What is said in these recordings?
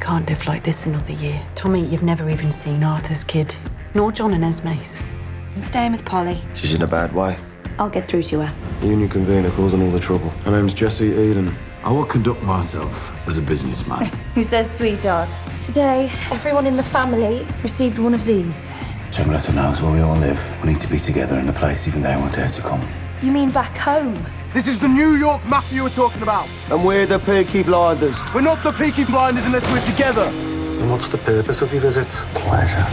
can't live like this another year. Tommy, you've never even seen Arthur's kid, nor John and Esme's. I'm staying with Polly. She's in a bad way. I'll get through to her. Union convener causing all the trouble. My name's Jesse Eden. I will conduct myself as a businessman. Who says sweetheart? Today, everyone in the family received one of these. Jamiletta knows where we all live. We need to be together in a place even they won't dare to come. You mean back home? This is the New York Mafia we're talking about. And we're the Peaky Blinders. We're not the Peaky Blinders unless we're together. And what's the purpose of your visit? Pleasure.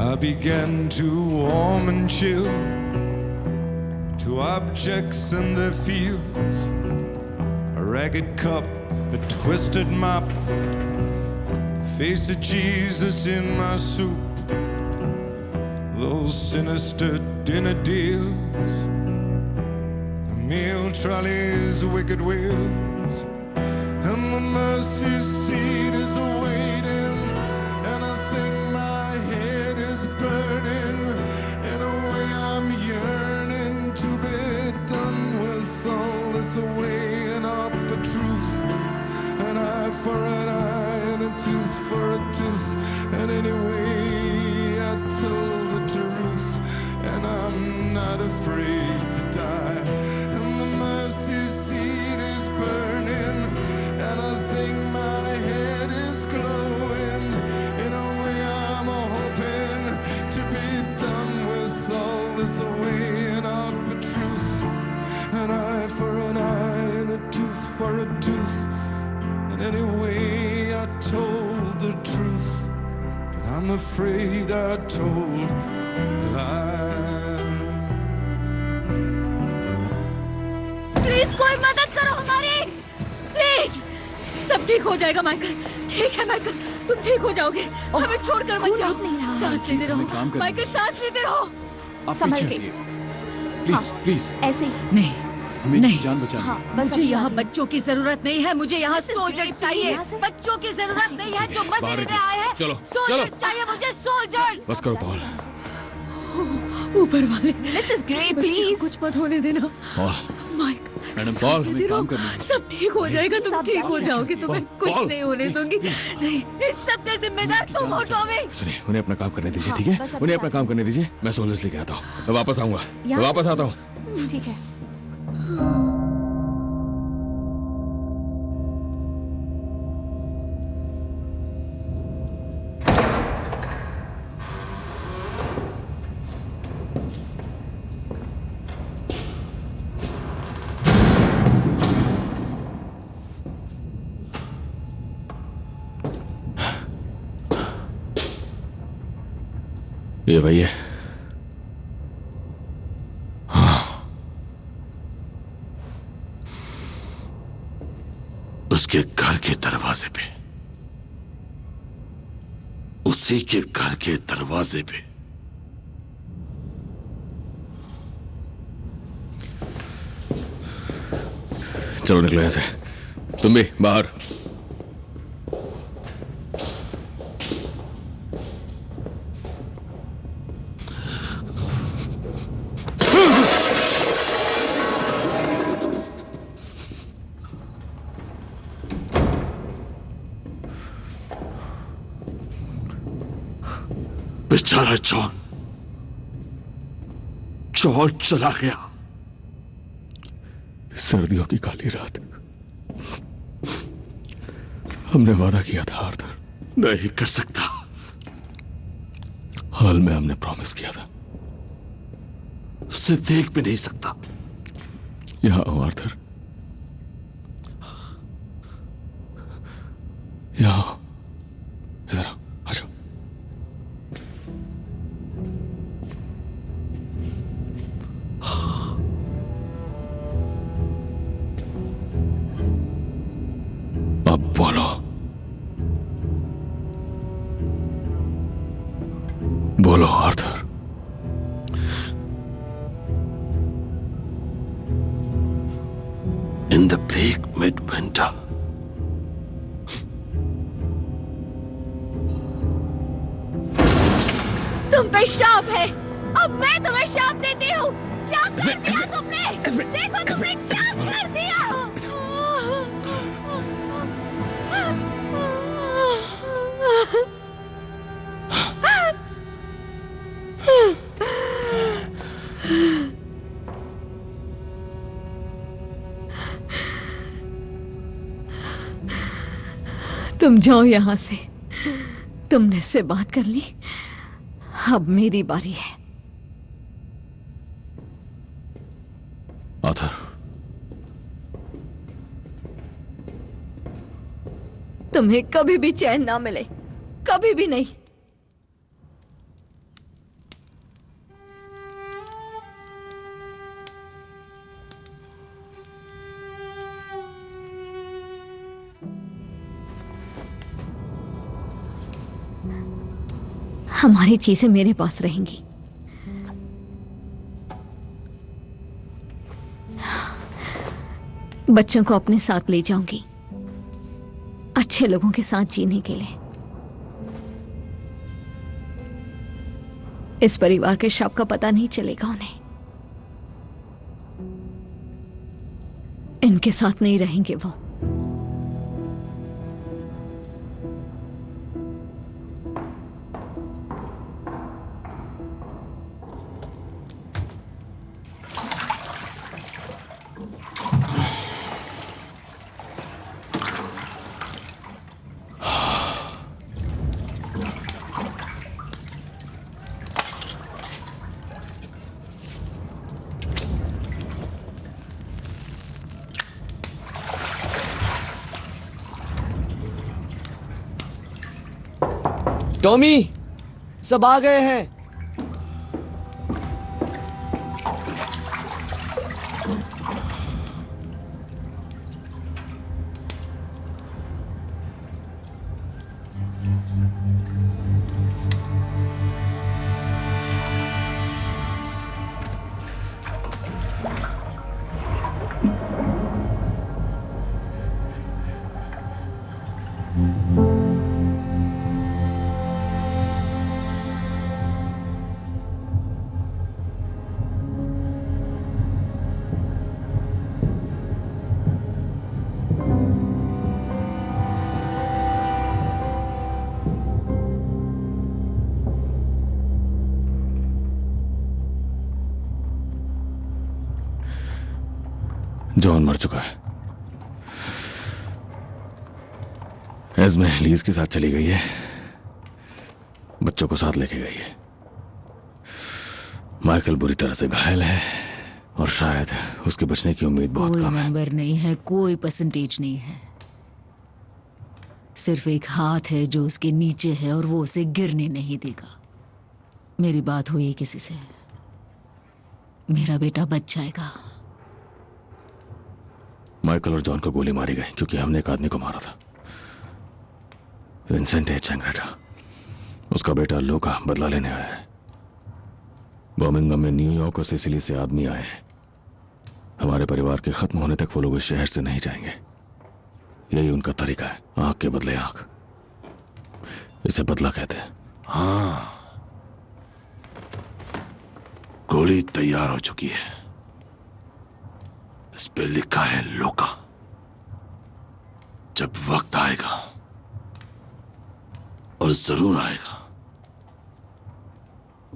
I began to warm and chill to objects and their fields. A ragged cup, a twisted mop, the face of Jesus in my soup, those sinister dinner deals, the meal trolley's wicked wheels, and the mercy seat is awaiting, and I think my head is burning. In a way I'm yearning to be done with all this weighing up the truth. An eye for an eye and a tooth for a tooth. And anyway I told the truth, and I'm not afraid to die. And the mercy seat is burning, and I think my head is glowing. In a way I'm hoping to be done with all this weighing up the truth. An eye for an eye and a tooth for a tooth. And anyway I told the truth, but I'm afraid I told a lie. Please कोई मदद करो हमारी, please. सब ठीक हो जाएगा Michael, ठीक है माइकल, तुम ठीक हो जाओगे। हमें छोड़कर मत जाओ। सांस लेते रहो माइकल, सांस लेते रहो। संभल के। प्लीज प्लीज ऐसे ही। नहीं हमें नहीं। जान बचानी है। मुझे यहाँ बच्चों की जरूरत नहीं है, मुझे यहाँ सोल्जर्स चाहिए। बच्चों की जरूरत नहीं है जो मजे लेने आए हैं। चलो, सोल्जर्स चाहिए मुझे, सोल्जर्स। बस करो पॉल। ऊपर वाले मिसेस ग्रे, बच्चे को प्लीज। कुछ मत होने देना। पॉल, माइक, मैडम सांस पॉल, लेते हमें रहो। काम करना है। सब ठीक हो जाएगा, तुम सब ठीक हो जाइए। जाओगे, तुम्हें पॉल, कुछ पॉल, नहीं होने प्लीज, दूंगी। प्लीज। नहीं, इस सब के जिम्मेदार तुम हो टॉमी। सुनिए, उन्हें अपना काम करने दीजिए, ठीक है? बस अपनी उन्हें अपना बात काम करने दीजिए। मैं सोल्जर्स लेके आता हूँ। मैं वापस आऊंगा। मैं यहाँ वापस से- आता हूँ। ठीक है। ये भैया। उसके घर के दरवाजे पे, उसी के घर के दरवाजे पे। चलो निकलो यहाँ से। तुम भी बाहर। बेचारा जॉन चला गया। सर्दियों की काली रात हमने वादा किया था आर्थर। नहीं कर सकता। हाल में हमने प्रॉमिस किया था। उसे देख भी नहीं सकता। यहां आओ आर्थर, यहां आओ। इधर आओ, आ जाओ। बोलो Arthur. In the bleak midwinter, तुम पे शाप है। अब मैं तुम्हें शाप देती हूँ। क्या कर दिया तुमने? देखो तुमने क्या कर दिया। तुम जाओ यहाँ से। तुमने से बात कर ली, अब मेरी बारी है। आर्थर, तुम्हें कभी भी चैन ना मिले, कभी भी नहीं। हमारी चीजें मेरे पास रहेंगी। बच्चों को अपने साथ ले जाऊंगी, अच्छे लोगों के साथ जीने के लिए। इस परिवार के शव का पता नहीं चलेगा उन्हें। इनके साथ नहीं रहेंगे वो। टॉमी, सब आ गए हैं। जॉन मर चुका है। एस्मे लीज के साथ चली गई है, बच्चों को साथ लेके गई है। माइकल बुरी तरह से घायल है और शायद उसके बचने की उम्मीद बहुत कम है। कोई नंबर नहीं है, कोई परसेंटेज नहीं है। सिर्फ एक हाथ है जो उसके नीचे है और वो उसे गिरने नहीं देगा। मेरी बात हुई किसी से, मेरा बेटा बच जाएगा। माइकल और जॉन को गोली मारी गई क्योंकि हमने एक आदमी को मारा था, विंसेंट ए चैंग्रेटा। उसका बेटा लूका बदला लेने आया है। बर्मिंघम में न्यूयॉर्क और सिसिली से आदमी आए हैं। हमारे परिवार के खत्म होने तक वो लोग इस शहर से नहीं जाएंगे। यही उनका तरीका है, आंख के बदले आंख। इसे बदला कहते हैं। हाँ, गोली तैयार हो चुकी है। इस पे लिखा है लोका। जब वक्त आएगा, और जरूर आएगा,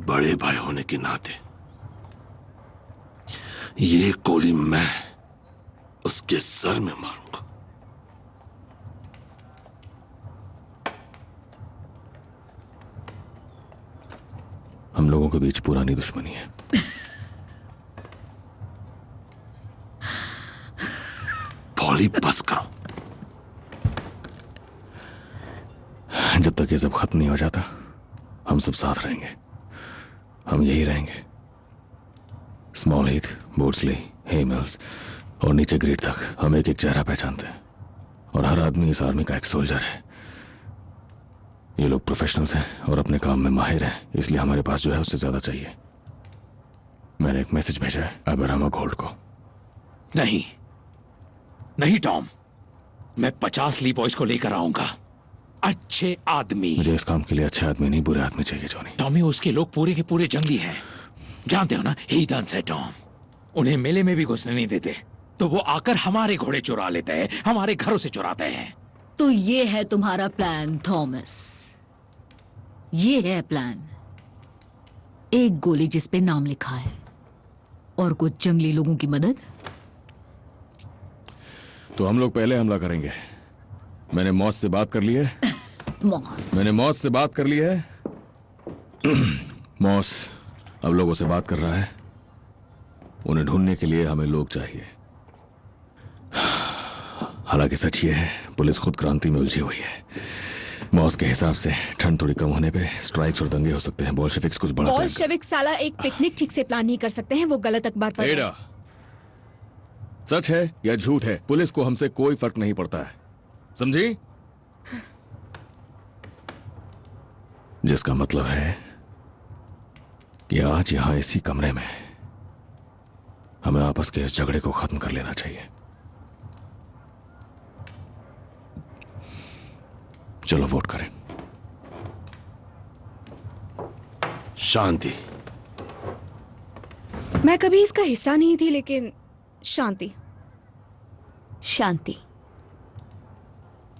बड़े भाई होने के नाते ये गोली मैं उसके सर में मारूंगा। हम लोगों के बीच पुरानी दुश्मनी है। पॉली, बस करो। जब तक ये सब खत्म नहीं हो जाता, हम सब साथ रहेंगे। हम यही रहेंगे। स्मॉल हीथ, बोर्ड्सली, हेमल्स और नीचे ग्रिड तक हम एक एक चेहरा पहचानते हैं। और हर आदमी इस आर्मी का एक सोल्जर है। ये लोग प्रोफेशनल्स हैं और अपने काम में माहिर हैं, इसलिए हमारे पास जो है उससे ज्यादा चाहिए। मैंने एक मैसेज भेजा है अबरामा गोल्ड को। नहीं नहीं टॉम, मैं 50 ली बॉयज को लेकर आऊंगा, अच्छे आदमी। मुझे इस काम के लिए अच्छे आदमी नहीं, बुरे आदमी चाहिए जॉनी। टॉमी, उसके लोग पूरे के पूरे जंगली हैं, जानते हो ना, हीदन्स है टॉम। उन्हें मेले में भी घुसने नहीं देते, तो वो आकर हमारे घोड़े चुरा लेते हैं, हमारे घरों से चुराते हैं। तो ये है तुम्हारा प्लान थॉमस, ये है प्लान। एक गोली जिस पे नाम लिखा है और कुछ जंगली लोगों की मदद। तो हम लोग पहले हमला करेंगे। मैंने मौत से बात कर ली है। मैंने मौत से बात कर ली है। मौस अब लोगों से बात कर रहा है। उन्हें ढूंढने के लिए हमें लोग चाहिए। हालांकि सच ये है, पुलिस खुद क्रांति में उलझी हुई है। मौस के हिसाब से ठंड थोड़ी कम होने पे स्ट्राइक्स और दंगे हो सकते हैं। बोल्शेविक्स कुछ बड़ा बोल्शेविक साला एक पिकनिक ठीक से प्लान नहीं कर सकते हैं, वो गलत अखबार पढ़ रहे हैं। सच है या झूठ है, पुलिस को हमसे कोई फर्क नहीं पड़ता है, समझी? जिसका मतलब है कि आज यहां इसी कमरे में हमें आपस के इस झगड़े को खत्म कर लेना चाहिए। चलो वोट करें। शांति। मैं कभी इसका हिस्सा नहीं थी, लेकिन शांति। शांति।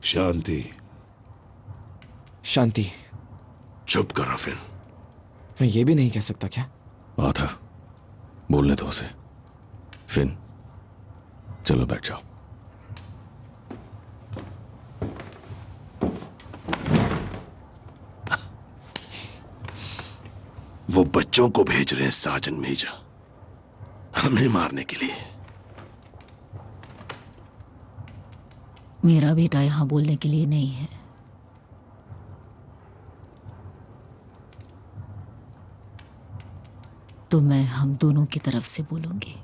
शांति। शांति। चुप करो फिर। मैं ये भी नहीं कह सकता क्या? आथा, बोलने दो उसे। फिन, चलो बैठ जाओ। वो बच्चों को भेज रहे हैं साजन मेजा, हमें मारने के लिए। मेरा बेटा यहां बोलने के लिए नहीं है। तो मैं हम दोनों की तरफ से बोलूंगी।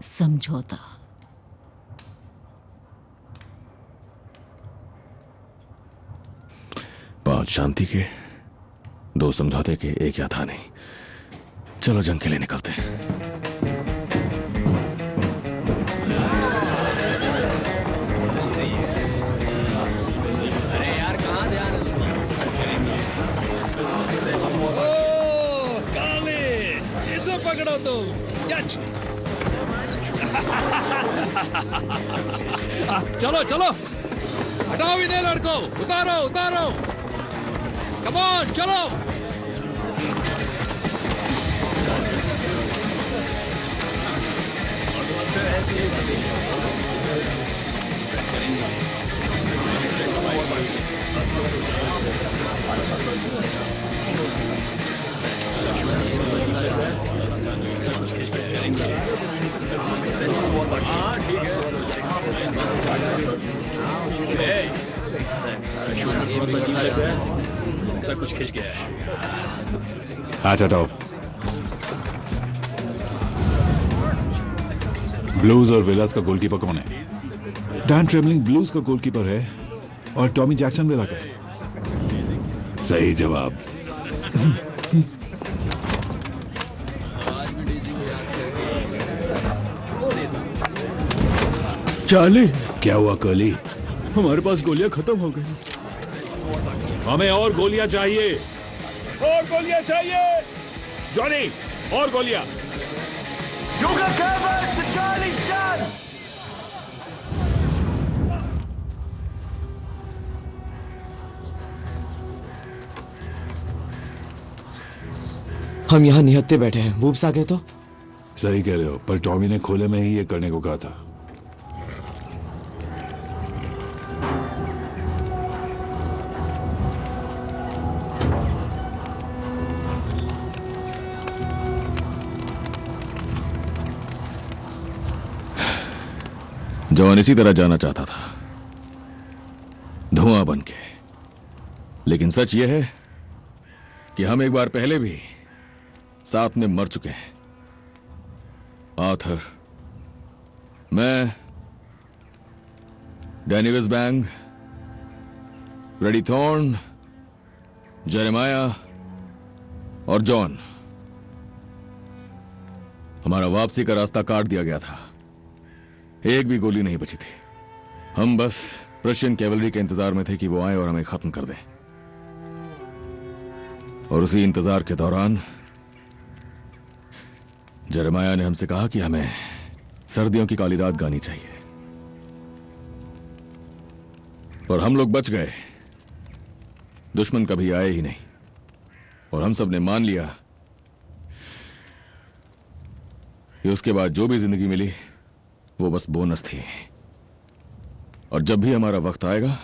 समझौता। 5 शांति के, 2 समझौते के, 1 याद नहीं। चलो जंग के लिए निकलते हैं। अरे यार कहाँ ध्यान? काले, इसे पकड़ो तुम। चलो चलो, हटाओ इन्हें लड़को, उतारो उतारो, कम ऑन चलो। कुछ खिंच गया है। हाथ हटाओ। ब्लूज और विलास का गोलकीपर कौन है? डैन ट्रेवलिंग ब्लूज का गोलकीपर है और टॉमी जैक्सन विला का। सही जवाब। चार्ली, क्या हुआ कर्ली? हमारे पास गोलियां खत्म हो गई। हमें और गोलियां चाहिए। और गोलियां चाहिए। जॉनी, और गोलियां। You got covered! The Charlie's done! हम यहाँ निहत्ते बैठे हैं, वूप्स आ गए तो? सही कह रहे हो, पर टॉमी ने खोले में ही ये करने को कहा था। जॉन इसी तरह जाना चाहता था, धुआं बन के। लेकिन सच यह है कि हम एक बार पहले भी साथ में मर चुके हैं। आर्थर, मैं Danny Bang, Freddie Thorn, Jeremiah और जॉन। हमारा वापसी का रास्ता काट दिया गया था। एक भी गोली नहीं बची थी। हम बस प्रशियन कैवलरी के इंतजार में थे कि वो आए और हमें खत्म कर दें। और उसी इंतजार के दौरान जेरेमाया ने हमसे कहा कि हमें सर्दियों की काली रात गानी चाहिए। पर हम लोग बच गए। दुश्मन कभी आए ही नहीं और हम सब ने मान लिया कि उसके बाद जो भी जिंदगी मिली वो बस बोनस थी। और जब भी हमारा वक्त आएगा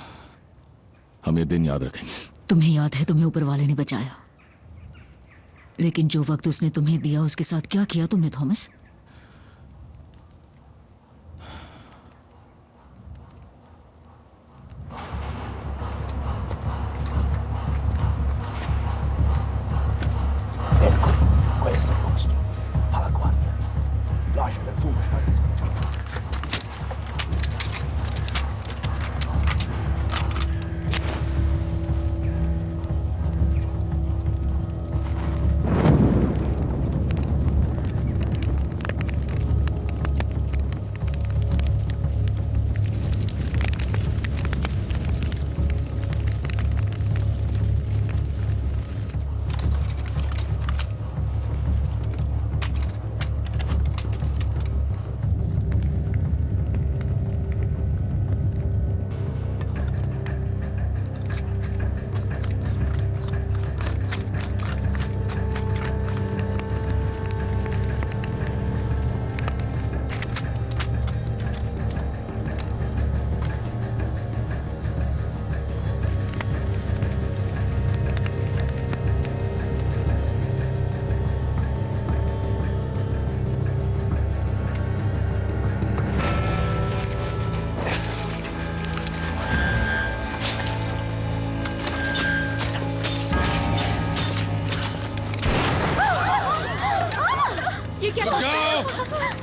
हम ये दिन याद रखेंगे। तुम्हें याद है तुम्हें ऊपर वाले ने बचाया, लेकिन जो वक्त उसने तुम्हें दिया उसके साथ क्या किया तुमने Thomas? Questo posto fa la guardia. Lascia il fumo sparisca.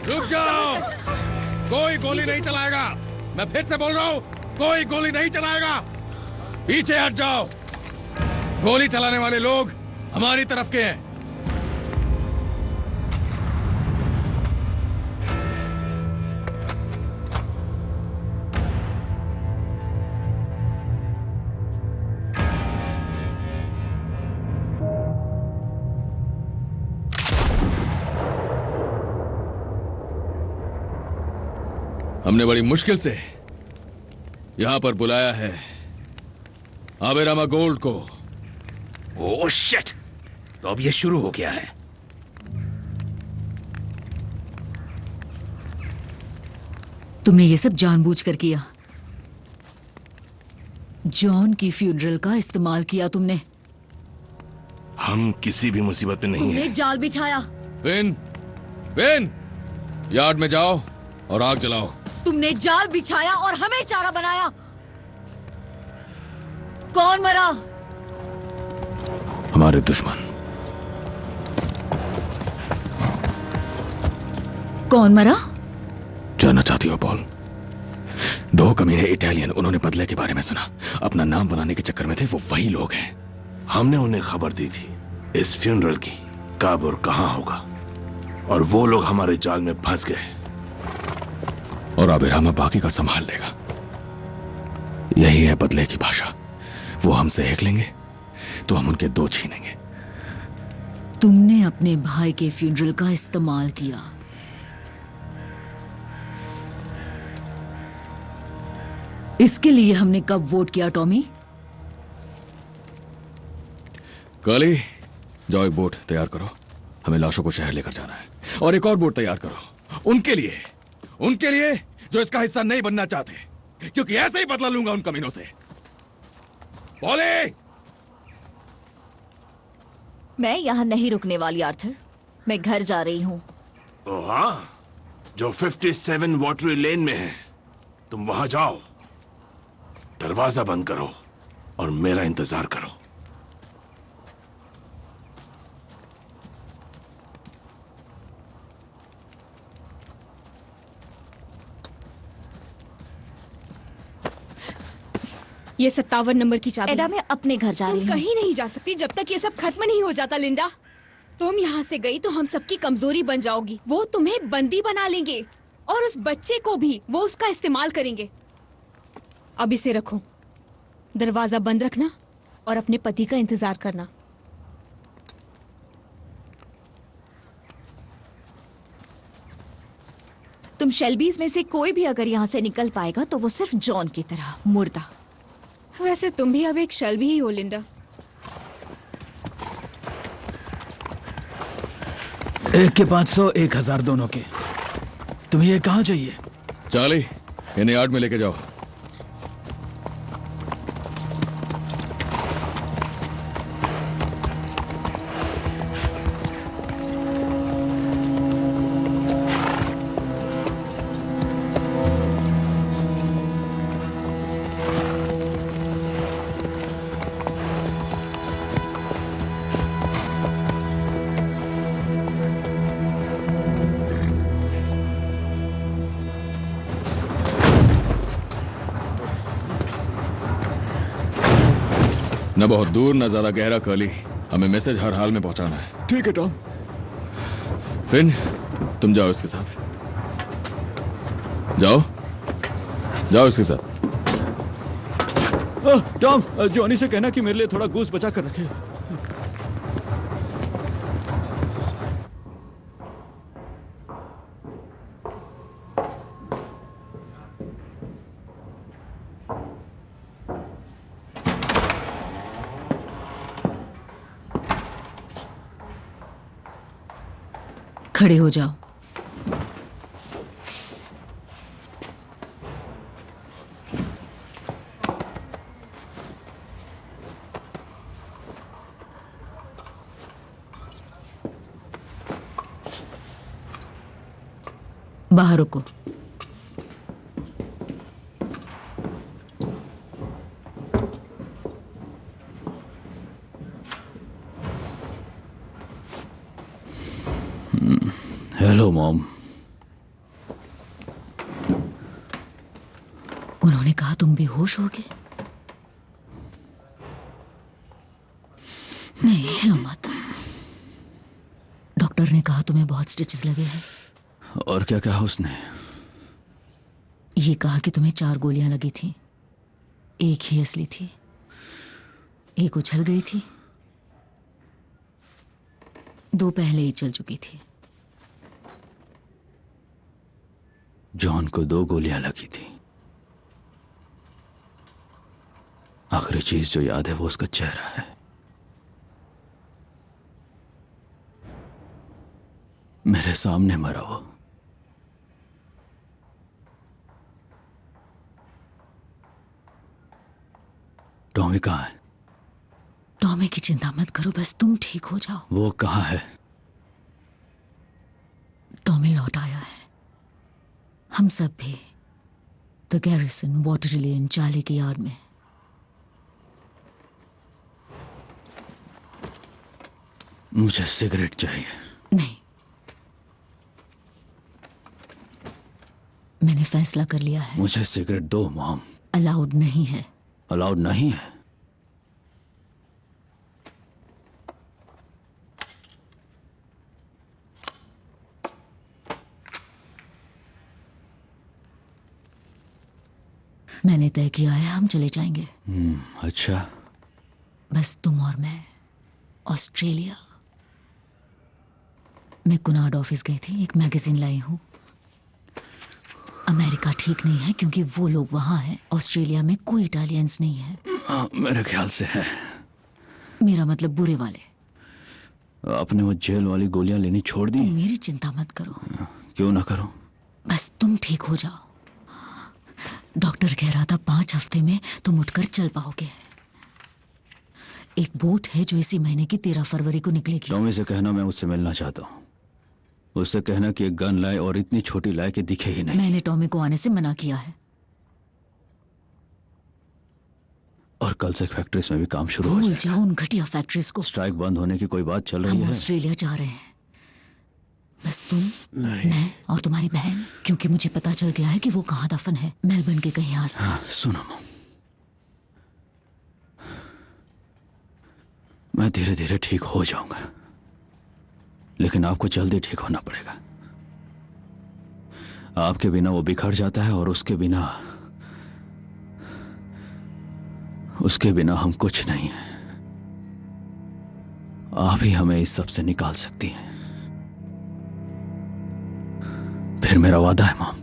रुक जाओ, कोई गोली नहीं चलाएगा। मैं फिर से बोल रहा हूं, कोई गोली नहीं चलाएगा। पीछे हट जाओ। गोली चलाने वाले लोग हमारी तरफ के हैं। हमने बड़ी मुश्किल से यहां पर बुलाया है आबेरामा गोल्ड को। Oh shit! तो अब ये शुरू हो गया है। तुमने ये सब जानबूझकर किया। जॉन की फ्यूनरल का इस्तेमाल किया तुमने। हम किसी भी मुसीबत में नहीं तुमने हैं। जाल बिछाया। विन, यार्ड में जाओ और आग जलाओ। तुमने जाल बिछाया और हमें चारा बनाया। कौन मरा? हमारे दुश्मन। कौन मरा? जानना चाहती हो पॉल? दो कमीने इटालियन, उन्होंने बदले के बारे में सुना, अपना नाम बनाने के चक्कर में थे। वो वही लोग हैं। हमने उन्हें खबर दी थी इस फ्यूनरल की, कब और कहां होगा, और वो लोग हमारे जाल में फंस गए। और आबेरामा बाकी का संभाल लेगा। यही है बदले की भाषा। वो हमसे एक लेंगे तो हम उनके दो छीनेंगे। तुमने अपने भाई के फ्यूनरल का इस्तेमाल किया। इसके लिए हमने कब वोट किया टॉमी? काली, जाओ एक बोट तैयार करो, हमें लाशों को शहर लेकर जाना है। और एक और बोट तैयार करो उनके लिए जो इसका हिस्सा नहीं बनना चाहते, क्योंकि ऐसे ही बदला लूंगा उन कमीनों से। बोले, मैं यहाँ नहीं रुकने वाली आर्थर, मैं घर जा रही हूँ। ओ हाँ, जो 57 वाटरी लेन में है, तुम वहां जाओ, दरवाजा बंद करो और मेरा इंतजार करो। ये 57 नंबर की चाबी। एडा, मैं अपने घर जा रही तुम हूँ। कहीं नहीं जा सकती जब तक ये सब खत्म नहीं हो जाता लिंडा। तुम यहाँ से गई तो हम सबकी कमजोरी बन जाओगी। वो तुम्हें बंदी बना लेंगे और उस बच्चे को भी वो उसका इस्तेमाल करेंगे। अब इसे रखो, दरवाजा बंद रखना और अपने पति का इंतजार करना। तुम शेल्बीज में से कोई भी अगर यहाँ से निकल पाएगा तो वो सिर्फ जॉन की तरह मुर्दा। वैसे तुम भी अब एक शेल्बी ही हो लिंडा। एक के 500, 1000 दोनों के। तुम्हें ये कहाँ चाहिए? चार्ली, इन्हें यार्ड में लेके जाओ। न बहुत दूर न ज्यादा गहरा कर्ली, हमें मैसेज हर हाल में पहुंचाना है। ठीक है टॉम। फिन, तुम जाओ इसके साथ। जाओ जाओ इसके साथ। टॉम, जॉनी से कहना कि मेरे लिए थोड़ा गूस बचा कर रखे। खड़े हो जाओ। बाहर रुको। Hello mom. उन्होंने कहा तुम बेहोश हो गए। नहीं, हिलो मत। डॉक्टर ने कहा तुम्हें बहुत स्टिचेस लगे हैं। और क्या कहा उसने? ये कहा कि तुम्हें 4 गोलियां लगी थी, एक ही असली थी, एक उछल गई थी, 2 पहले ही चल चुकी थी। जॉन को 2 गोलियां लगी थी। आखिरी चीज जो याद है वो उसका चेहरा है। मेरे सामने मरा वो। टॉमी कहाँ है? टॉमी की चिंता मत करो, बस तुम ठीक हो जाओ। वो कहाँ है? टॉमी लौट आया है। हम सब भी the garrison, water lane, Charlie की यार्ड में। मुझे सिगरेट चाहिए। नहीं, मैंने फैसला कर लिया है। मुझे सिगरेट दो मॉम। अलाउड नहीं है। अलाउड नहीं है? मैंने तय किया है, हम चले जाएंगे। अच्छा। बस तुम और मैं। ऑस्ट्रेलिया। मैं कुनार्ड ऑफिस गई थी, एक मैगजीन लाई हूं। अमेरिका ठीक नहीं है क्योंकि वो लोग वहां हैं। ऑस्ट्रेलिया में कोई इटालियंस नहीं है। मेरे ख्याल से है। मेरा मतलब बुरे वाले। आपने वो जेल वाली गोलियां लेनी छोड़ दी? मेरी चिंता मत करो। क्यों ना करूं? बस तुम ठीक हो जाओ। डॉक्टर कह रहा था 5 हफ्ते में तुम उठकर चल पाओगे। एक बोट है जो इसी महीने की 13 फरवरी को निकलेगी। टॉमी से कहना मैं उससे मिलना चाहता हूँ। उससे कहना कि एक गन लाए और इतनी छोटी लाए कि दिखे ही नहीं। मैंने टॉमी को आने से मना किया है। और कल से फैक्ट्रीज में भी काम शुरू हो भूल जाओ उन घटिया फैक्ट्रीज को। स्ट्राइक बंद होने की कोई बात चल रही हम है? ऑस्ट्रेलिया जा रहे हैं। बस तुम, मैं और तुम्हारी बहन, क्योंकि मुझे पता चल गया है कि वो कहाँ दफन है। मेलबर्न के कहीं आसपास। सुनो, मैं धीरे धीरे ठीक हो जाऊंगा, लेकिन आपको जल्दी ठीक होना पड़ेगा। आपके बिना वो बिखर जाता है और उसके बिना हम कुछ नहीं है। आप ही हमें इस सब से निकाल सकती हैं। फिर मेरा वादा है मॉम,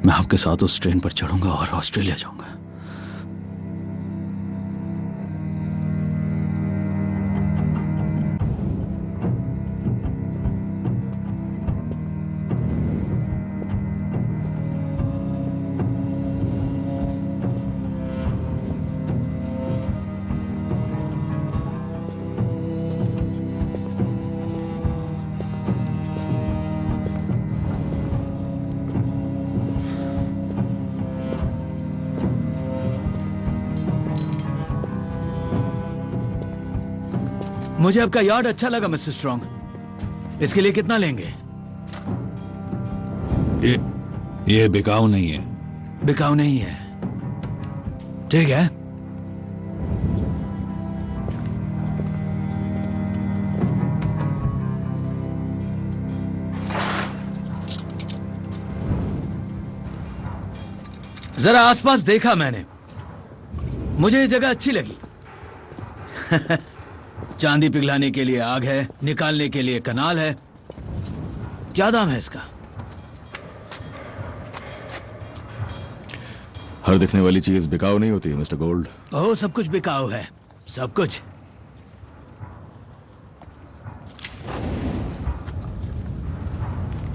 मैं आपके साथ उस ट्रेन पर चढ़ूंगा और ऑस्ट्रेलिया जाऊंगा। मुझे आपका यार्ड अच्छा लगा मिस्टर स्ट्रॉन्ग। इसके लिए कितना लेंगे? ये बिकाऊ नहीं है। बिकाऊ नहीं है, ठीक है। जरा आसपास देखा मैंने, मुझे ये जगह अच्छी लगी। चांदी पिघलाने के लिए आग है, निकालने के लिए कनाल है। क्या दाम है इसका? हर दिखने वाली चीज बिकाऊ नहीं होती मिस्टर गोल्ड। ओह, सब कुछ बिकाऊ है, सब कुछ।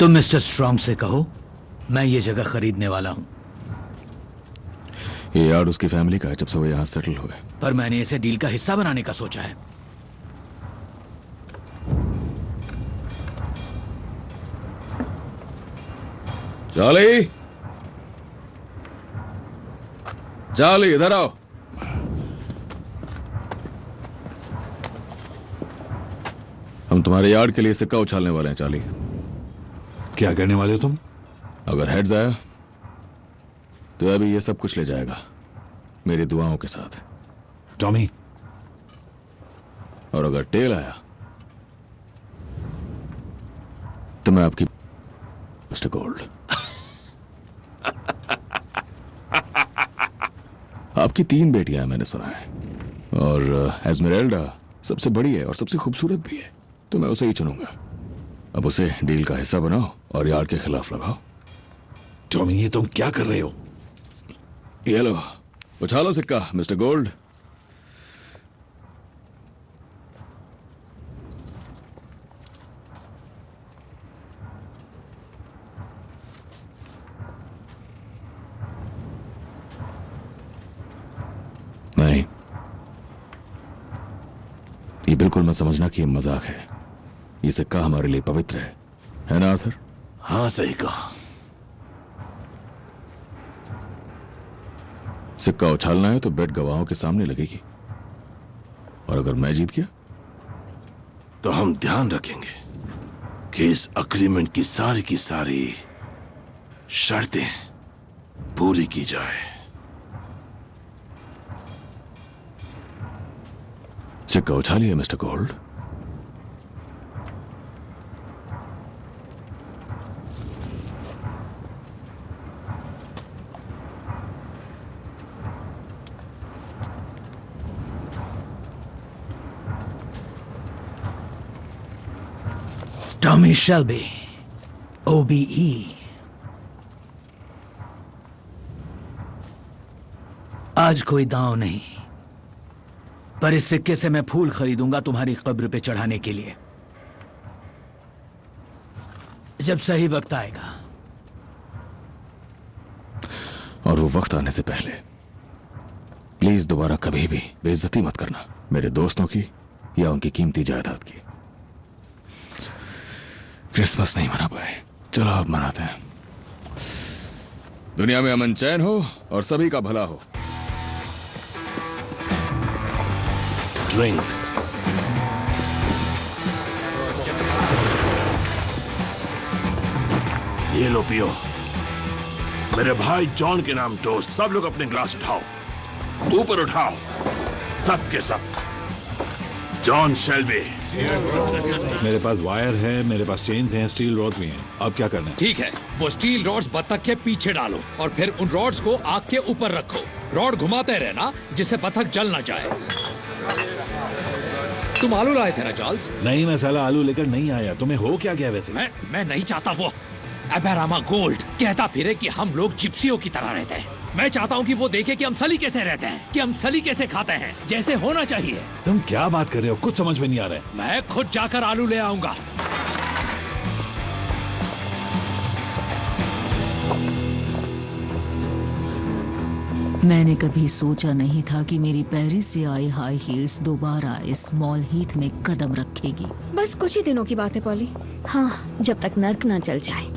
तुम मिस्टर स्ट्रॉन्ग से कहो मैं ये जगह खरीदने वाला हूं। ये यार्ड उसकी फैमिली का है जब से वो यहां सेटल हुए। पर मैंने इसे डील का हिस्सा बनाने का सोचा है। चार्ली, चार्ली इधर आओ। हम तुम्हारे यार्ड के लिए सिक्का उछालने वाले हैं चार्ली। क्या करने वाले हो तुम? अगर हेड्स आया तो अभी ये सब कुछ ले जाएगा मेरी दुआओं के साथ, टॉमी। और अगर टेल आया तो मैं आपकी मिस्टर गोल्ड। आपकी 3 बेटियां हैं मैंने सुना है, और एस्मेराल्डा सबसे बड़ी है और सबसे खूबसूरत भी है, तो मैं उसे ही चुनूंगा। अब उसे डील का हिस्सा बनाओ और यार्ड के खिलाफ लगाओ। टॉमी, ये तुम क्या कर रहे हो? ये लो, उछालो सिक्का मिस्टर गोल्ड। नहीं, ये बिल्कुल मत समझना कि ये मजाक है। ये सिक्का हमारे लिए पवित्र है ना आर्थर? हाँ, सही कहा। सिक्का उछालना है तो बेट गवाहों के सामने लगेगी, और अगर मैं जीत गया तो हम ध्यान रखेंगे कि इस अग्रीमेंट की सारी शर्तें पूरी की जाए। सिक्का उछालिए mister Gold. Tommy Shelby, OBE। आज कोई दांव नहीं, पर इस सिक्के से मैं फूल खरीदूंगा तुम्हारी कब्र पे चढ़ाने के लिए, जब सही वक्त आएगा। और वो वक्त आने से पहले प्लीज दोबारा कभी भी बेइज्जती मत करना मेरे दोस्तों की या उनकी कीमती जायदाद की। क्रिसमस नहीं मना पाए, चलो अब मनाते हैं। दुनिया में अमन चैन हो और सभी का भला हो। ड्रिंक। ये लो पियो। मेरे भाई जॉन के नाम टोस्ट। सब लोग अपने ग्लास उठाओ, ऊपर उठाओ, सब के सब। John Shelby. मेरे पास वायर है, मेरे पास चेन्स हैं, स्टील रॉड भी हैं। अब क्या करना है? ठीक है, वो स्टील रॉड्स बत्तख के पीछे डालो और फिर उन रॉड्स को आग के ऊपर रखो। रॉड घुमाते रहना जिससे बत्तख जल ना जाए। तुम आलू लाए थे ना चार्ल्स? नहीं, मैं साला आलू लेकर नहीं आया। तुम्हें हो क्या गया वैसे? मैं नहीं चाहता वो एबेरामा गोल्ड कहता फिरे कि हम लोग जिप्सियों की तरह रहते हैं। मैं चाहता हूँ कि वो देखे कि हम सलीके से रहते हैं, कि हम सलीके से खाते हैं, जैसे होना चाहिए। तुम क्या बात कर रहे हो? कुछ समझ में नहीं आ रहा है। मैं खुद जाकर आलू ले आऊंगा। मैंने कभी सोचा नहीं था कि मेरी पेरिस से आई हाई हील्स दोबारा इस स्मॉल हीथ में कदम रखेगी। बस कुछ ही दिनों की बात है पॉली। हाँ, जब तक नर्क ना चल जाए।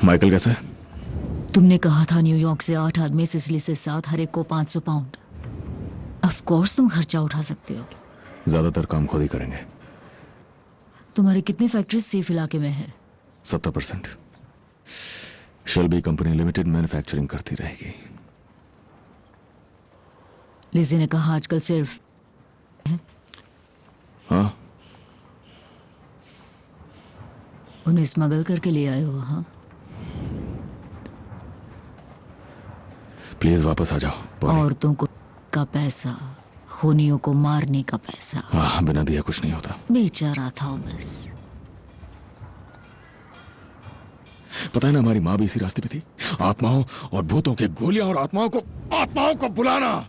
माइकल कैसा है? तुमने कहा था न्यूयॉर्क से 8 आदमी, सिसिली से 7, हर एक को 500 पाउंड। ऑफ कोर्स तुम खर्चा उठा सकते हो। ज्यादातर काम खुद ही करेंगे। तुम्हारी कितनी फैक्ट्रीज सेफ इलाके में है? 70%। शेल्बी कंपनी लिमिटेड मैन्युफैक्चरिंग करती रहेगी। लिजी ने कहा आजकल सिर्फ हाँ, उन्हें स्मगल करके ले आए हो? हाँ, प्लीज वापस आ जाओ। औरतों को का पैसा, खूनियों को मारने का पैसा। हाँ, बिना दिया कुछ नहीं होता। बेचारा थॉमस। पता है ना, हमारी माँ भी इसी रास्ते पे थी। आत्माओं और भूतों के गोलियां और आत्माओं को बुलाना।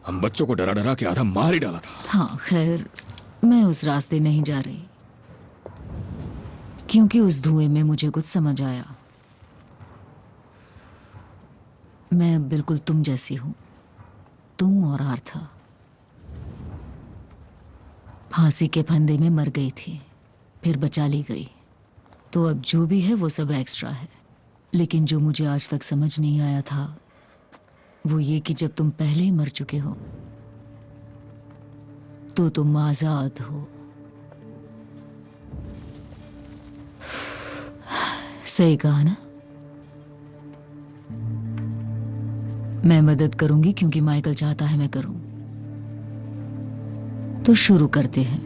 हम बच्चों को डरा डरा के आधा मार ही डाला था। हाँ, खैर मैं उस रास्ते नहीं जा रही, क्योंकि उस धुएं में मुझे कुछ समझ आया। मैं बिल्कुल तुम जैसी हूं। तुम और आर्था फांसी के फंदे में मर गई थी, फिर बचा ली गई। तो अब जो भी है वो सब एक्स्ट्रा है। लेकिन जो मुझे आज तक समझ नहीं आया था वो ये कि जब तुम पहले ही मर चुके हो तो तुम आजाद हो। सही कहा ना? मैं मदद करूंगी क्योंकि माइकल चाहता है मैं करूं। तो शुरू करते हैं।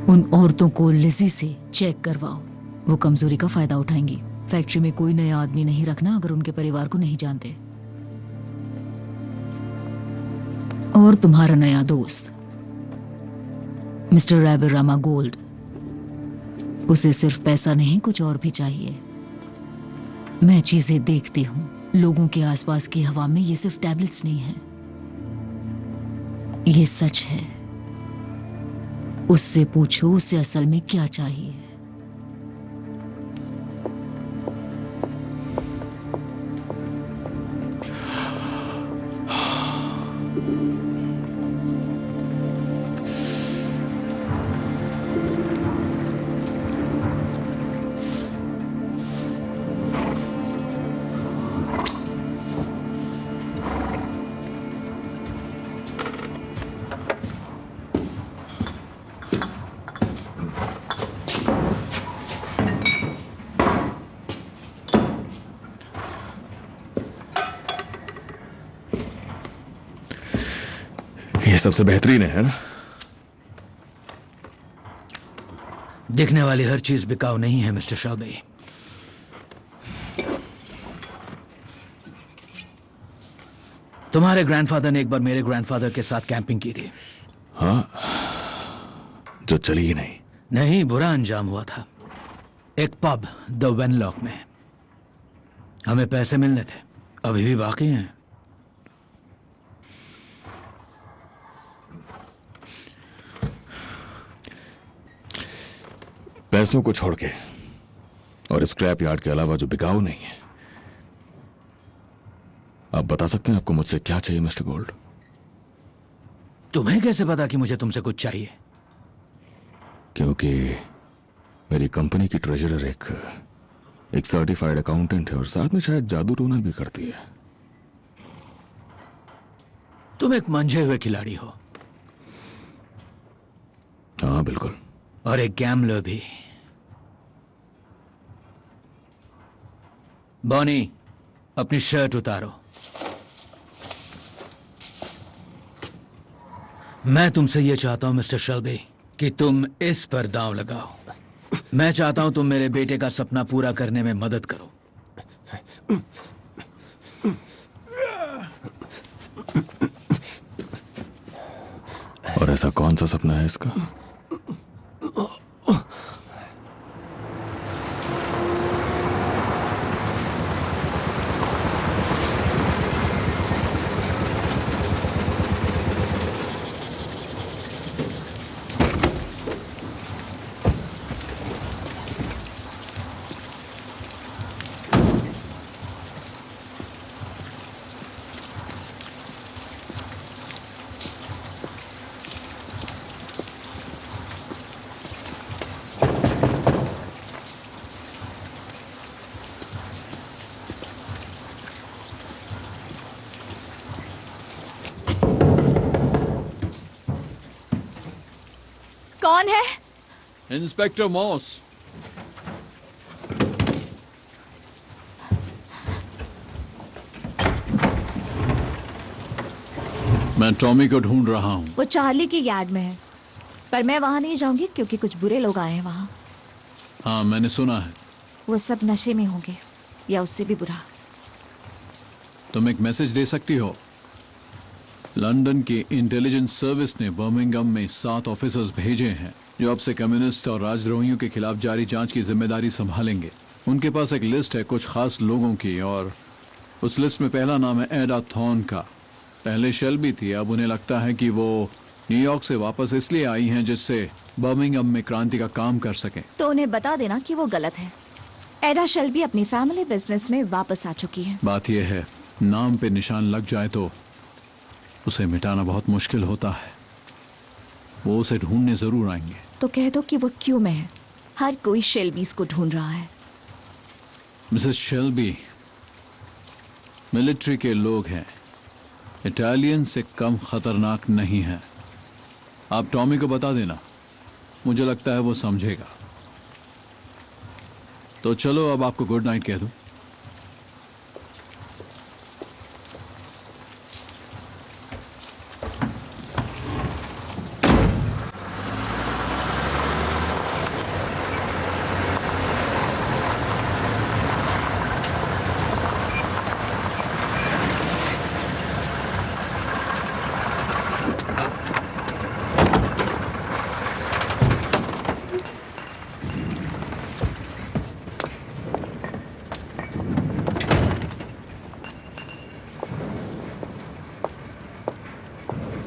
उन औरतों को लिजी से चेक करवाओ, वो कमजोरी का फायदा उठाएंगी। फैक्ट्री में कोई नया आदमी नहीं रखना अगर उनके परिवार को नहीं जानते। और तुम्हारा नया दोस्त मिस्टर एबेरामा गोल्ड, उसे सिर्फ पैसा नहीं कुछ और भी चाहिए। मैं चीजें देखती हूं, लोगों के आसपास की हवा में ये सिर्फ टैबलेट्स नहीं है, ये सच है। उससे पूछो उसे असल में क्या चाहिए। ये सबसे बेहतरीन है ना? दिखने वाली हर चीज बिकाऊ नहीं है मिस्टर शेल्बी। तुम्हारे ग्रैंडफादर ने एक बार मेरे ग्रैंडफादर के साथ कैंपिंग की थी। हाँ, जो चली ही नहीं। नहीं, बुरा अंजाम हुआ था। एक पब द वेनलॉक में। हमें पैसे मिलने थे, अभी भी बाकी हैं। पैसों को छोड़ के और स्क्रैप यार्ड के अलावा जो बिकाऊ नहीं है। आप बता सकते हैं आपको मुझसे क्या चाहिए मिस्टर गोल्ड? तुम्हें कैसे पता कि मुझे तुमसे कुछ चाहिए? क्योंकि मेरी कंपनी की ट्रेजरर एक सर्टिफाइड अकाउंटेंट है और साथ में शायद जादू टोना भी करती है। तुम एक मंझे हुए खिलाड़ी हो। हाँ बिल्कुल। और एक गैम्बलर भी। बॉनी, अपनी शर्ट उतारो। मैं तुमसे यह चाहता हूं मिस्टर शेल्बी कि तुम इस पर दांव लगाओ। मैं चाहता हूं तुम मेरे बेटे का सपना पूरा करने में मदद करो। और ऐसा कौन सा सपना है इसका? कौन है? Inspector moss. मैं टॉमी को ढूंढ रहा हूं। वो चार्ली की यार्ड में है, पर मैं वहां नहीं जाऊंगी क्योंकि कुछ बुरे लोग आए हैं वहां। हाँ, मैंने सुना है। वो सब नशे में होंगे या उससे भी बुरा। तुम एक मैसेज दे सकती हो? लंदन की इंटेलिजेंस सर्विस ने बर्मिंघम में 7 ऑफिसर्स भेजे हैं जो अब से कम्युनिस्ट और राजद्रोहियों के खिलाफ जारी जांच की जिम्मेदारी संभालेंगे। उनके पास एक लिस्ट है कुछ खास लोगों की, और उस लिस्ट में पहला नाम है एडा थॉर्न का। पहले शेल्बी थी, अब उन्हें लगता है कि वो न्यूयॉर्क से वापस इसलिए आई हैं जिससे बर्मिंघम में क्रांति का काम कर सकें। तो उन्हें बता देना कि वो गलत है। एडा शेल्बी अपनी फैमिली बिजनेस में वापस आ चुकी है। बात यह है, नाम पे निशान लग जाए तो उसे मिटाना बहुत मुश्किल होता है। वो उसे ढूंढने जरूर आएंगे। तो कह दो कि वो क्यों में है। हर कोई शेल्बीज को ढूंढ रहा है। मिसेस शेल्बी मिलिट्री के लोग हैं, इटालियन से कम खतरनाक नहीं है। आप टॉमी को बता देना, मुझे लगता है वो समझेगा। तो चलो अब आपको गुड नाइट कह दूं।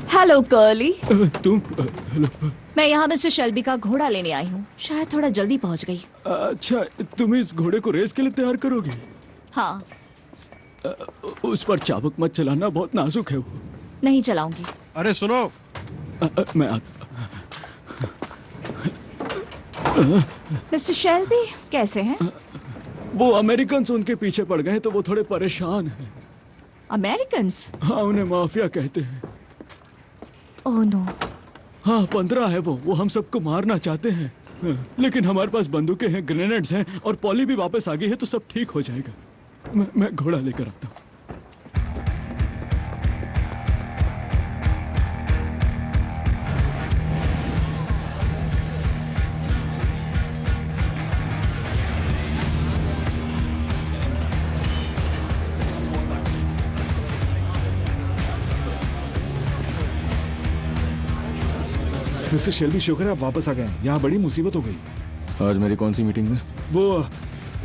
Hello curly. तुम? मैं यहाँ मिस्टर शेल्बी का घोड़ा लेने आई हूँ। शायद थोड़ा जल्दी पहुँच गई। अच्छा, तुम इस घोड़े को रेस के लिए तैयार करोगे? हाँ। उस पर चाबुक मत चलाना, बहुत नाजुक है वो। नहीं चलाऊंगी। अरे सुनो, मैं मिस्टर शेल्बी कैसे हैं? वो अमेरिकन उनके पीछे पड़ गए तो वो थोड़े परेशान हैं। अमेरिकन्स? हाँ, उन्हें माफिया कहते हैं। Oh no. हाँ, 15 है वो हम सबको मारना चाहते हैं, लेकिन हमारे पास बंदूकें हैं, ग्रेनेड्स हैं, और पॉली भी वापस आ गई है, तो सब ठीक हो जाएगा। मैं घोड़ा लेकर आता हूँ। मिस्टर शेल्बी, शुक्र है आप वापस आ गए। यहाँ बड़ी मुसीबत हो गई। आज मेरी कौन सी मीटिंग्स है? वो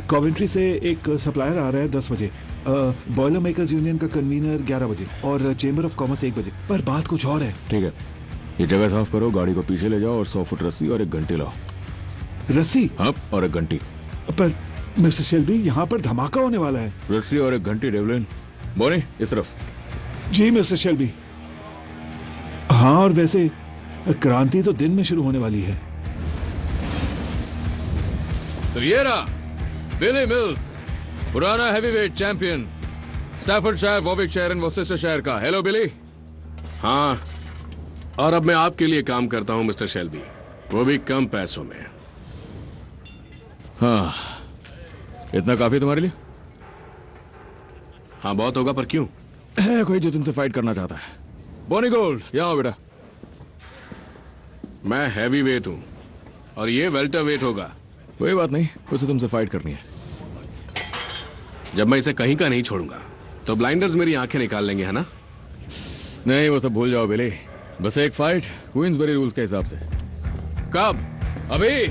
कॉवेंट्री से एक सप्लायर आ रहा है 10 बजे, बॉयलर मेकर्स यूनियन का कन्वीनर 11 बजे और चेंबर ऑफ कॉमर्स 1 बजे। पर बात कुछ और है। ठीक है, ये जगह साफ करो, गाड़ी को पीछे ले जाओ और 100 फुट रस्सी और एक घंटी लाओ। रस्सी? हाँ, और एक घंटी। पर मिस्टर शेल्बी, यहाँ पर धमाका होने वाला है। रस्सी और एक घंटी डेवलिन। बोनी इस तरफ। जी मिस्टर शेल्बी। हाँ, और वैसे क्रांति तो दिन में शुरू होने वाली है। तो ये रहा बिली मिल्स, पुराना हैवीवेट चैंपियन, स्टैफर्डशायर, वॉविकशायर एंड वॉर्सेस्टरशायर का। हेलो बिली। हाँ, और अब मैं आपके लिए काम करता हूं मिस्टर शेल्बी, वो भी कम पैसों में। हाँ, इतना काफी तुम्हारे लिए? हाँ, बहुत होगा, पर क्यों? है कोई जो तुमसे फाइट करना चाहता है? बॉनी गोल्ड, यहाँ आओ बेटा। मैं हैवी वेट हूं और ये वेल्टर वेट होगा। कोई बात नहीं, उसे तुमसे फाइट करनी है। जब मैं इसे कहीं का नहीं छोड़ूंगा तो ब्लाइंडर्स मेरी आंखें निकाल लेंगे, है ना? नहीं, वो सब भूल जाओ बिली। बस एक फाइट क्वींसबरी रूल्स के हिसाब से। कब? अभी।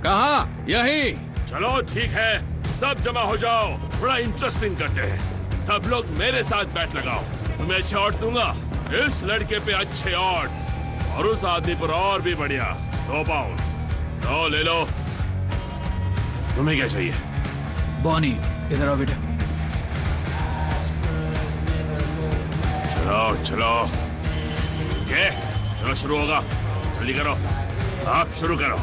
कहाँ? यहीं। चलो ठीक है, सब जमा हो जाओ, थोड़ा इंटरेस्टिंग करते हैं। सब लोग मेरे साथ बैट लगाओ, तुम्हें अच्छे ऑड्स दूंगा। इस लड़के पे अच्छे ऑड्स और उस आदमी पर और भी बढ़िया। 2 पाउंड। लो ले लो। तुम्हें क्या चाहिए? बॉनी इधर आओ बेटा। चलो चलो, ये चलो शुरू होगा। जल्दी करो, आप शुरू करो।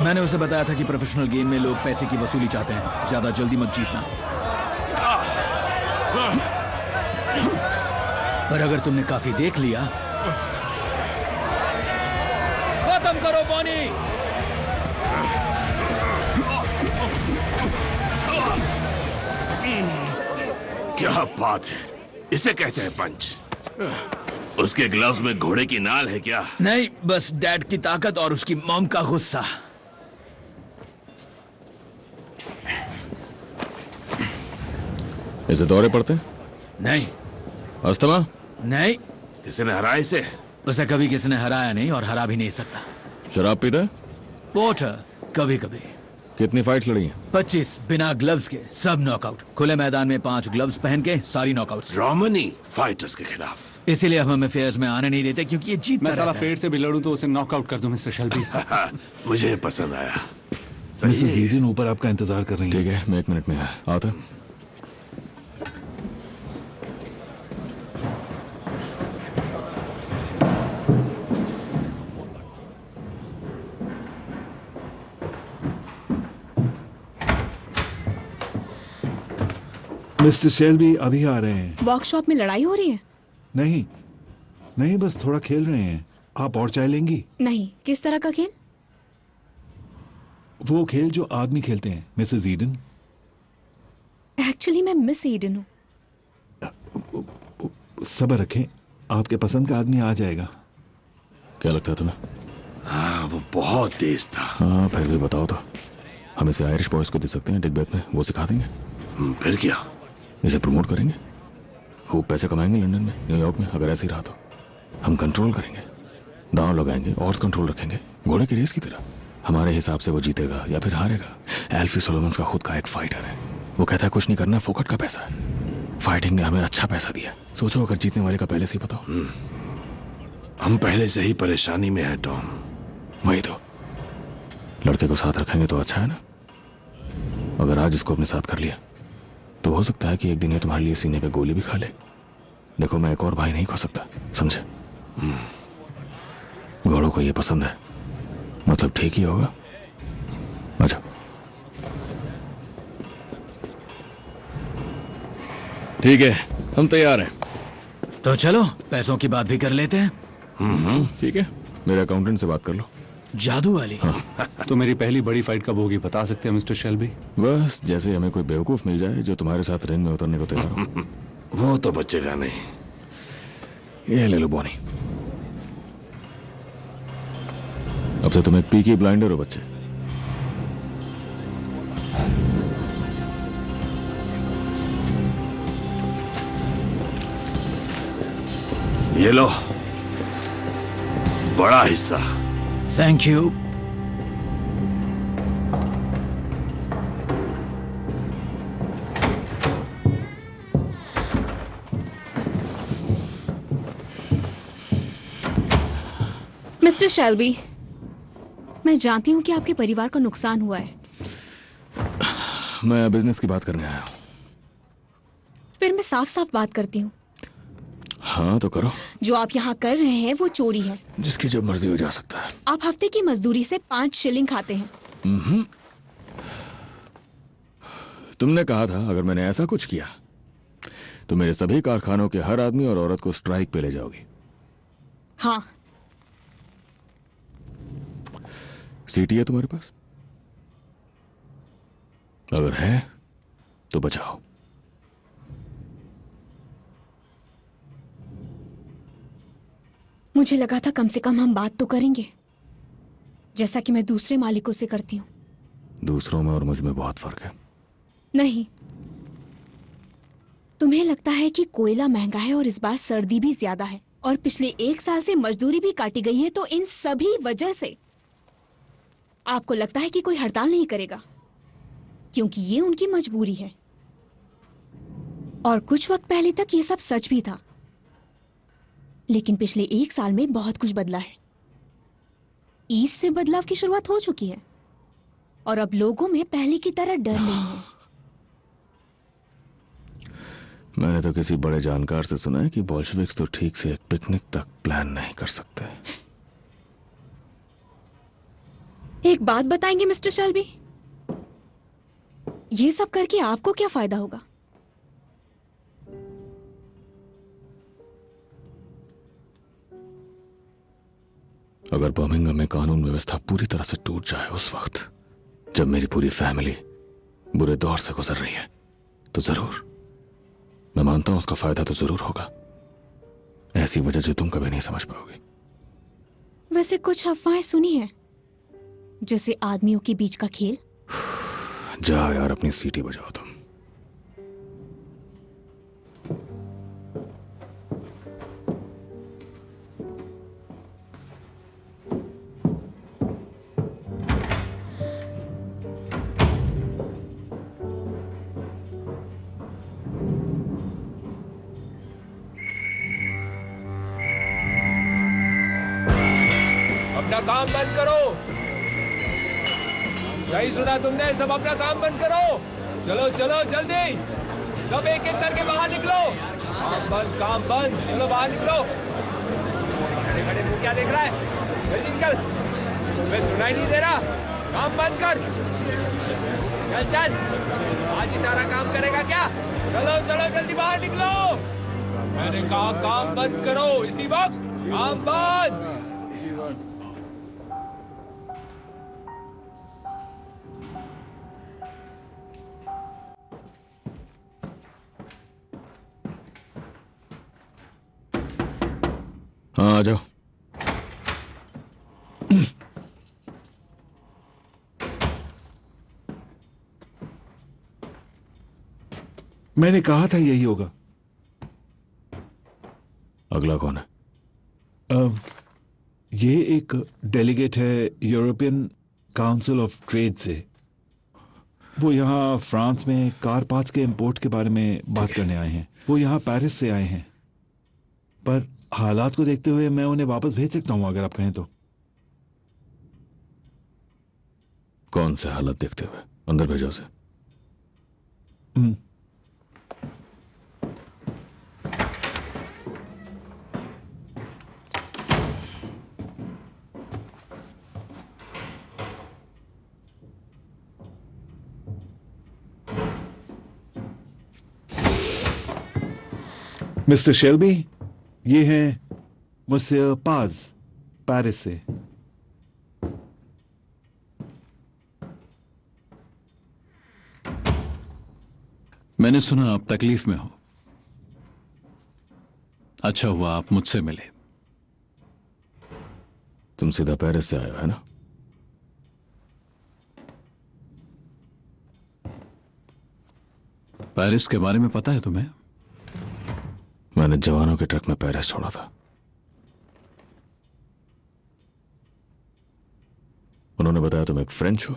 मैंने उसे बताया था कि प्रोफेशनल गेम में लोग पैसे की वसूली चाहते हैं, ज्यादा जल्दी मत जीतना। पर अगर तुमने काफी देख लिया, खत्म करो बॉनी। क्या बात है, इसे कहते हैं पंच। उसके ग्लव्स में घोड़े की नाल है क्या? नहीं, बस डैड की ताकत और उसकी मॉम का गुस्सा। इसे दौरे पड़ते हैं? नहीं। अस्थमा? नहीं। किसी ने हराया इसे? उसे कभी किसी ने हराया नहीं और हरा भी नहीं सकता। शराब पीता है? पोर्टर कभी कभी। कितनी फाइट्स लड़ी हैं? 25 बिना ग्लव्स के, सब नॉकआउट। खुले मैदान में 5 ग्लव्स पहन के सारी नॉकआउट्स। रोमनी फाइटर्स के खिलाफ। इसीलिए हम हमें फेयर्स में आने नहीं देते, क्योंकि ये जीतता मैं साला रहता है। पेट से भी लड़ूं तो उसे नॉकआउट कर दूं मिस्टर शेल्बी। मुझे पसंद आया। मिसेस ईडन ऊपर आपका इंतजार कर रही हैं। ठीक है, मैं 1 मिनट में आता। मिस्टर शेल्बी अभी आ रहे हैं। वर्कशॉप में लड़ाई हो रही है? नहीं नहीं, बस थोड़ा खेल रहे हैं। आप और चाय लेंगी? नहीं। किस तरह का खेल? वो खेल जो आदमी खेलते हैं मिसेस ईडन। एक्चुअली मैं मिस ईडन हूँ। सब्र रखें, आपके पसंद का आदमी आ जाएगा। क्या लगता है तुम्हें? हाँ, वो बहुत तेज था। हाँ, फिर भी बताओ तो। हम इसे आयरिश बॉयज को दे सकते हैं डिगबैथ में, वो सिखा देंगे। फिर क्या? इसे प्रमोट करेंगे, खूब पैसे कमाएंगे लंदन में, न्यूयॉर्क में। अगर ऐसे ही रहा तो हम कंट्रोल करेंगे, दांव लगाएंगे, और कंट्रोल रखेंगे, घोड़े की रेस की तरह। हमारे हिसाब से वो जीतेगा या फिर हारेगा। एल्फी सोलोमन्स का खुद का एक फाइटर है, वो कहता है कुछ नहीं करना, फोकट का पैसा है। फाइटिंग ने हमें अच्छा पैसा दिया। सोचो अगर जीतने वाले का पहले से ही पता हो। हम पहले से ही परेशानी में हैं टॉम। वही तो, लड़के को साथ रखेंगे तो अच्छा है ना। अगर आज इसको अपने साथ कर लिया तो हो सकता है कि एक दिन ये तुम्हारे लिए सीने पे गोली भी खा ले। देखो, मैं एक और भाई नहीं खो सकता, समझे? घोड़ों को ये पसंद है, मतलब ठीक ही होगा। अच्छा, ठीक है, हम तैयार हैं। तो चलो पैसों की बात भी कर लेते हैं। ठीक है, मेरे अकाउंटेंट से बात कर लो। जादू वाली? हाँ। तो मेरी पहली बड़ी फाइट कब होगी बता सकते हैं मिस्टर शेल्बी? बस जैसे हमें कोई बेवकूफ मिल जाए जो तुम्हारे साथ रिंग में उतरने को तैयार हो। वो तो बचेगा नहीं। ये ले लो बॉनी। अब से तुम एक पीकी ब्लाइंडर हो बच्चे। ये लो बड़ा हिस्सा। Thank you. मिस्टर शेल्बी, मैं जानती हूँ कि आपके परिवार को नुकसान हुआ है। मैं बिजनेस की बात करने आया हूँ। फिर मैं साफ साफ बात करती हूँ। हाँ तो करो। जो आप यहाँ कर रहे हैं वो चोरी है। जिसकी जब मर्जी हो जा सकता है। आप हफ्ते की मजदूरी से 5 शिलिंग खाते हैं। तुमने कहा था अगर मैंने ऐसा कुछ किया तो मेरे सभी कारखानों के हर आदमी और औरत को स्ट्राइक पे ले जाओगी। हाँ। सीटी है तुम्हारे पास? अगर है तो बचाओ। मुझे लगा था कम से कम हम बात तो करेंगे, जैसा कि मैं दूसरे मालिकों से करती हूँ। दूसरों में और मुझ में बहुत फर्क है। नहीं, तुम्हें लगता है कि कोयला महंगा है और इस बार सर्दी भी ज्यादा है और पिछले 1 साल से मजदूरी भी काटी गई है, तो इन सभी वजह से आपको लगता है कि कोई हड़ताल नहीं करेगा क्योंकि ये उनकी मजबूरी है। और कुछ वक्त पहले तक ये सब सच भी था, लेकिन पिछले 1 साल में बहुत कुछ बदला है। ईस्ट से बदलाव की शुरुआत हो चुकी है और अब लोगों में पहले की तरह डर नहीं है। मैंने तो किसी बड़े जानकार से सुना है कि बोल्शेविक्स तो ठीक से एक पिकनिक तक प्लान नहीं कर सकते। एक बात बताएंगे मिस्टर शेल्बी, ये सब करके आपको क्या फायदा होगा? अगर बर्मिंघम में कानून व्यवस्था पूरी तरह से टूट जाए उस वक्त जब मेरी पूरी फैमिली बुरे दौर से गुजर रही है, तो जरूर, मैं मानता हूं उसका फायदा तो जरूर होगा। ऐसी वजह जो तुम कभी नहीं समझ पाओगे। वैसे कुछ अफवाहें सुनी है, जैसे आदमियों के बीच का खेल। जाओ यार, अपनी सीटी बजाओ तुम। अपना काम बंद करो। सही सुना तुमने, सब अपना काम बंद करो। चलो चलो जल्दी, सब एक एक करके बाहर निकलो। काम बंद, काम बंद, चलो बाहर निकलो। खड़े खड़े मुंह क्या देख रहा है? जल्दी निकल, तुम्हें सुनाई नहीं दे रहा? काम बंद कर। चल चल, आज ही सारा काम करेगा क्या? चलो चलो जल्दी बाहर निकलो। मैंने कहा काम बंद करो इसी वक्त। काम बंद। हाँ आ जाओ। मैंने कहा था यही होगा। अगला कौन है? ये एक डेलीगेट है यूरोपियन काउंसिल ऑफ ट्रेड से। वो यहाँ फ्रांस में कार पार्ट्स के इंपोर्ट के बारे में बात करने आए हैं। वो यहाँ पेरिस से आए हैं, पर हालात को देखते हुए मैं उन्हें वापस भेज सकता हूँ अगर आप कहें तो। कौन से हालत देखते हुए? अंदर भेजो उसे। मिस्टर शेल्बी, ये हैं मुझसे पाज, पेरिस से। मैंने सुना आप तकलीफ में हो। अच्छा हुआ आप मुझसे मिले। तुम सीधा पेरिस से आए हो है ना? पेरिस के बारे में पता है तुम्हें? मैंने जवानों के ट्रक में पेरिस छोड़ा था। उन्होंने बताया तुम एक फ्रेंच हो।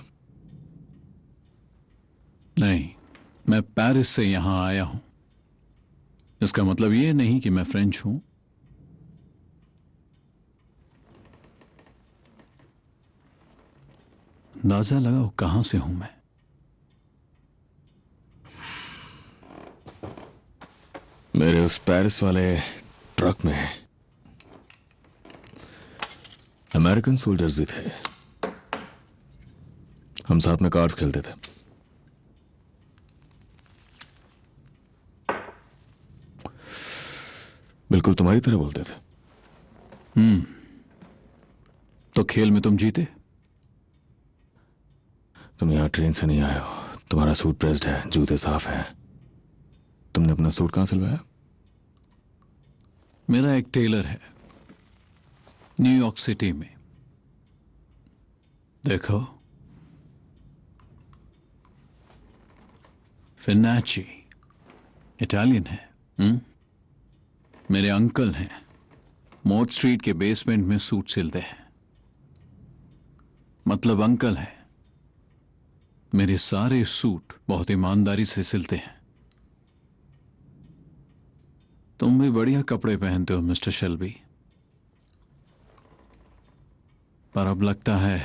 नहीं, मैं पेरिस से यहां आया हूं। इसका मतलब यह नहीं कि मैं फ्रेंच हूं। अंदाजा लगाओ कहां से हूं मैं। मेरे उस पेरिस वाले ट्रक में अमेरिकन सोल्जर्स भी थे। हम साथ में कार्ड्स खेलते थे। बिल्कुल तुम्हारी तरह बोलते थे। तो खेल में तुम जीते? तुम यहां ट्रेन से नहीं आए हो। तुम्हारा सूट प्रेस्ड है, जूते साफ हैं। तुमने अपना सूट कहां सिलवाया? मेरा एक टेलर है न्यूयॉर्क सिटी में। देखो, फिनाची इटालियन है। मेरे अंकल हैं, मोट स्ट्रीट के बेसमेंट में सूट सिलते हैं। मतलब अंकल हैं, मेरे सारे सूट बहुत ईमानदारी से सिलते हैं। तुम भी बढ़िया कपड़े पहनते हो मिस्टर शेल्बी, पर अब लगता है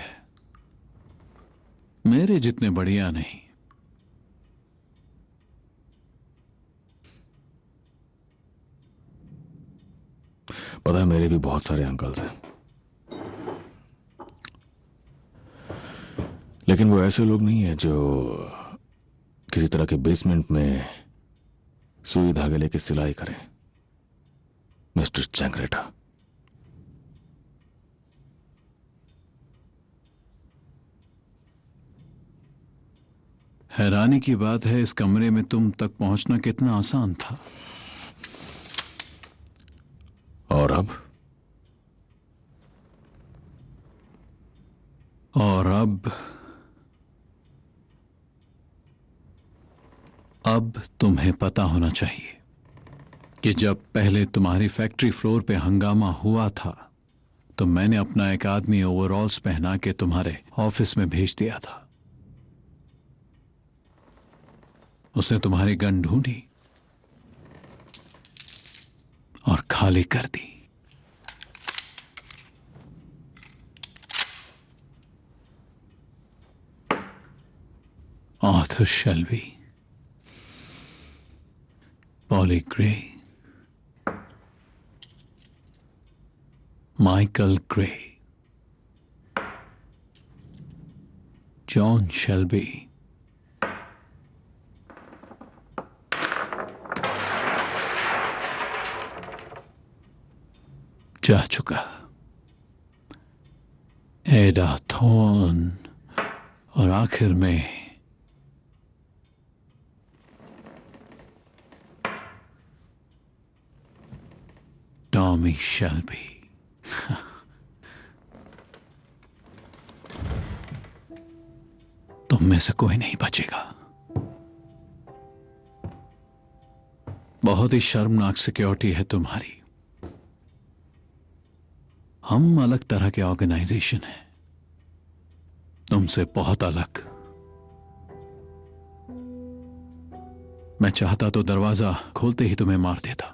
मेरे जितने बढ़िया नहीं। पता है, मेरे भी बहुत सारे अंकल्स हैं, लेकिन वो ऐसे लोग नहीं है जो किसी तरह के बेसमेंट में सुई धागे लेके सिलाई करें। मिस्टर चैंग्रेटा, हैरानी की बात है इस कमरे में तुम तक पहुंचना कितना आसान था। और अब तुम्हें पता होना चाहिए कि जब पहले तुम्हारी फैक्ट्री फ्लोर पे हंगामा हुआ था तो मैंने अपना एक आदमी ओवरऑल्स पहना के तुम्हारे ऑफिस में भेज दिया था। उसने तुम्हारी गन ढूंढी और खाली कर दी। Arthur Shelby, Polly Gray, Michael Gray, John Shelby, जा चुका। एडा थॉर्न और आखिर में टॉमी शेल्बी। तुम में से कोई नहीं बचेगा। बहुत ही शर्मनाक सिक्योरिटी है तुम्हारी। हम अलग तरह के ऑर्गेनाइजेशन हैं, तुमसे बहुत अलग। मैं चाहता तो दरवाजा खोलते ही तुम्हें मार देता,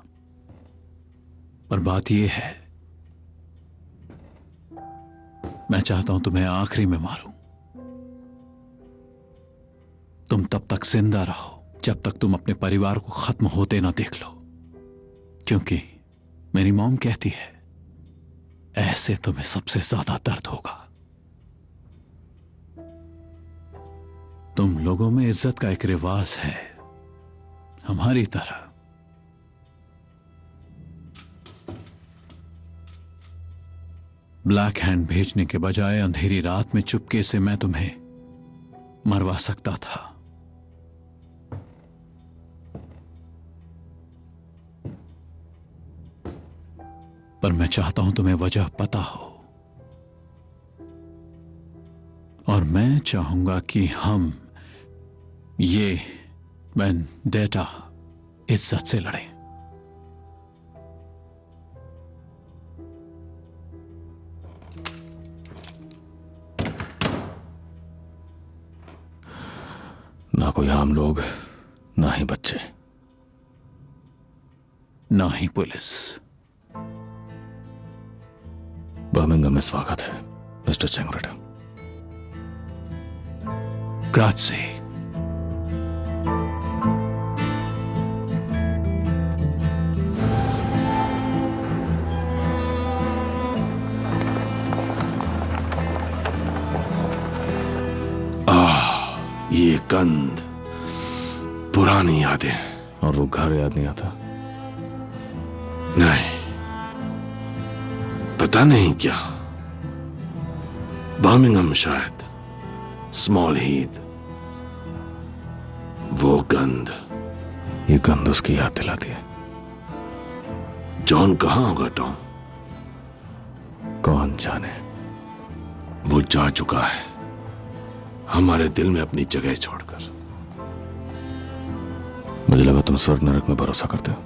पर बात यह है मैं चाहता हूं तुम्हें आखिरी में मारूं। तुम तब तक जिंदा रहो जब तक तुम अपने परिवार को खत्म होते ना देख लो, क्योंकि मेरी मॉम कहती है ऐसे तुम्हें सबसे ज्यादा दर्द होगा। तुम लोगों में इज्जत का एक रिवाज है हमारी तरह। ब्लैक हैंड भेजने के बजाय अंधेरी रात में चुपके से मैं तुम्हें मरवा सकता था। पर मैं चाहता हूं तुम्हें वजह पता हो, और मैं चाहूंगा कि हम ये वेंडेटा इज्जत से लड़े। ना कोई आम लोग, ना ही बच्चे, ना ही पुलिस। बर्मिंघम में स्वागत है मिस्टर चेंगरेड। ग्राzie। ये गंध, पुरानी यादें। और वो घर याद नहीं आता? नहीं, पता नहीं क्या, बर्मिंघम शायद, स्मॉल हीथ, वो गंध। ये गंध उसकी याद दिलाती है। जॉन कहाँ होगा टॉम? कौन जाने। वो जा चुका है हमारे दिल में अपनी जगह छोड़कर। मुझे लगा तुम स्वर्ग नरक में भरोसा करते हो।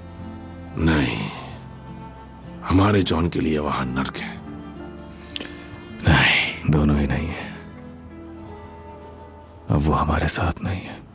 नहीं, हमारे जॉन के लिए वहां नरक है। नहीं, दोनों ही नहीं है। अब वो हमारे साथ नहीं है।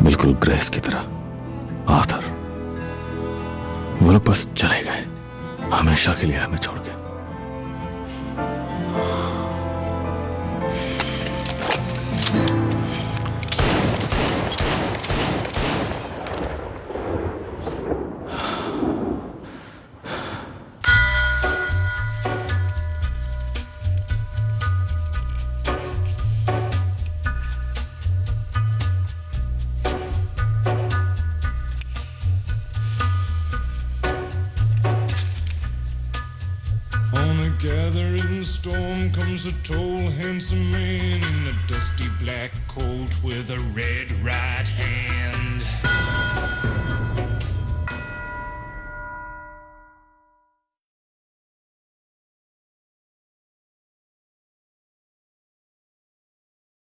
बिल्कुल ग्रेस की तरह। आर्थर, वो लोग बस चले गए हमेशा के लिए हमें छोड़ के। Gathering storm comes a tall, handsome man in a dusty black coat with a red right hand.